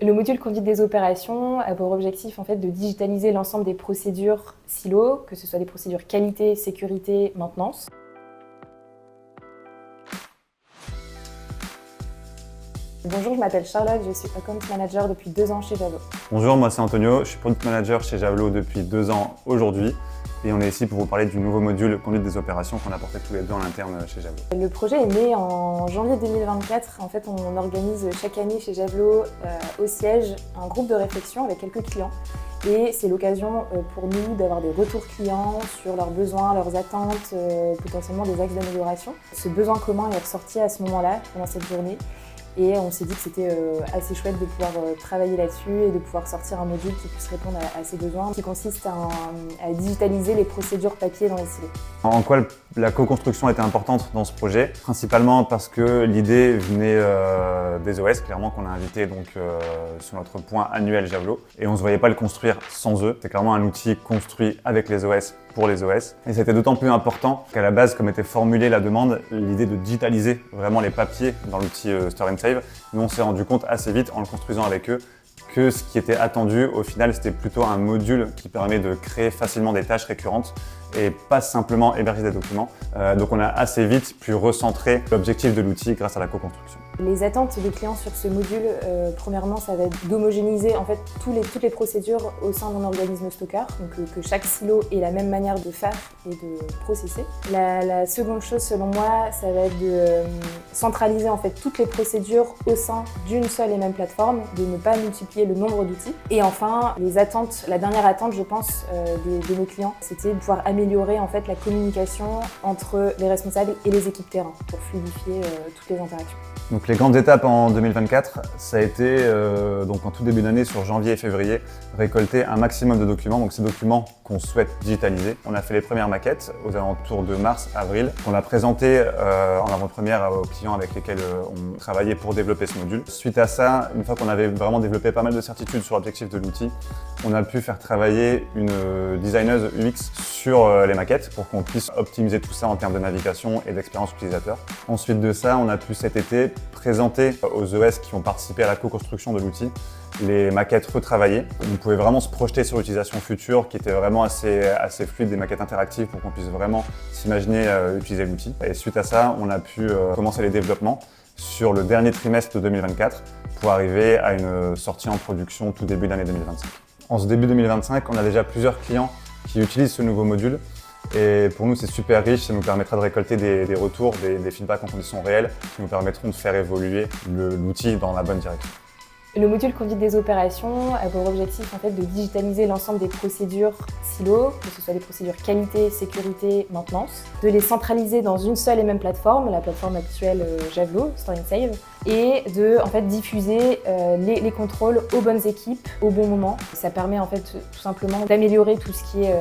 Le module conduite des opérations a pour objectif de digitaliser l'ensemble des procédures silos, que ce soit des procédures qualité, sécurité, maintenance. Bonjour, je m'appelle Charlotte, je suis Account Manager depuis 2 ans chez Javelot. Bonjour, moi c'est Antonio, je suis Product Manager chez Javelot depuis 2 ans aujourd'hui et on est ici pour vous parler du nouveau module conduite des opérations qu'on a porté tous les deux en interne chez Javelot. Le projet est né en janvier 2024. En fait, on organise chaque année chez Javelot au siège un groupe de réflexion avec quelques clients. Et c'est l'occasion pour nous d'avoir des retours clients sur leurs besoins, leurs attentes, potentiellement des axes d'amélioration. Ce besoin commun est ressorti à ce moment-là, pendant cette journée. Et on s'est dit que c'était assez chouette de pouvoir travailler là-dessus et de pouvoir sortir un module qui puisse répondre à ces besoins, qui consiste à digitaliser les procédures papier dans les silos. En quoi la co-construction était importante dans ce projet? Principalement parce que l'idée venait des OS, clairement qu'on a invité sur notre point annuel Javelot. Et on ne se voyait pas le construire sans eux. C'est clairement un outil construit avec les OS pour les OS. Et c'était d'autant plus important qu'à la base, comme était formulée la demande, l'idée de digitaliser vraiment les papiers dans l'outil Store and Save, nous on s'est rendu compte assez vite en le construisant avec eux que ce qui était attendu au final c'était plutôt un module qui permet de créer facilement des tâches récurrentes et pas simplement héberger des documents. Donc on a assez vite pu recentrer l'objectif de l'outil grâce à la co-construction. Les attentes des clients sur ce module, premièrement, ça va être d'homogénéiser toutes les procédures au sein d'un organisme stockeur, donc que chaque silo ait la même manière de faire et de processer. La seconde chose, selon moi, ça va être de centraliser toutes les procédures au sein d'une seule et même plateforme, de ne pas multiplier le nombre d'outils. Et enfin, la dernière attente, je pense, de nos clients, c'était de pouvoir améliorer la communication entre les responsables et les équipes terrain pour fluidifier toutes les interactions. Donc les grandes étapes en 2024, ça a été, en tout début d'année, sur janvier et février, récolter un maximum de documents, donc ces documents qu'on souhaite digitaliser. On a fait les premières maquettes aux alentours de mars-avril, qu'on a présentées en avant-première aux clients avec lesquels on travaillait pour développer ce module. Suite à ça, une fois qu'on avait vraiment développé pas mal de certitudes sur l'objectif de l'outil, on a pu faire travailler une designeuse UX sur les maquettes pour qu'on puisse optimiser tout ça en termes de navigation et d'expérience utilisateur. Ensuite de ça, on a pu cet été présenter aux ES qui ont participé à la co-construction de l'outil les maquettes retravaillées. On pouvait vraiment se projeter sur l'utilisation future qui était vraiment assez fluide, des maquettes interactives pour qu'on puisse vraiment s'imaginer utiliser l'outil. Et suite à ça, on a pu commencer les développements sur le dernier trimestre de 2024 pour arriver à une sortie en production tout début d'année 2025. En ce début 2025, on a déjà plusieurs clients qui utilisent ce nouveau module. Et pour nous, c'est super riche, ça nous permettra de récolter des retours, des feedbacks en conditions réelles qui nous permettront de faire évoluer l'outil dans la bonne direction. Le module conduite des opérations a pour objectif de digitaliser l'ensemble des procédures silos, que ce soit des procédures qualité, sécurité, maintenance, de les centraliser dans une seule et même plateforme, la plateforme actuelle Javelot, Store and Save, et de diffuser les contrôles aux bonnes équipes au bon moment. Ça permet tout simplement d'améliorer tout ce qui est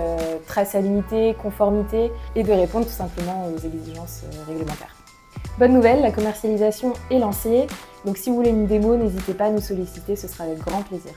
traçabilité, conformité et de répondre tout simplement aux exigences réglementaires. Bonne nouvelle, la commercialisation est lancée, donc si vous voulez une démo, n'hésitez pas à nous solliciter, ce sera avec grand plaisir.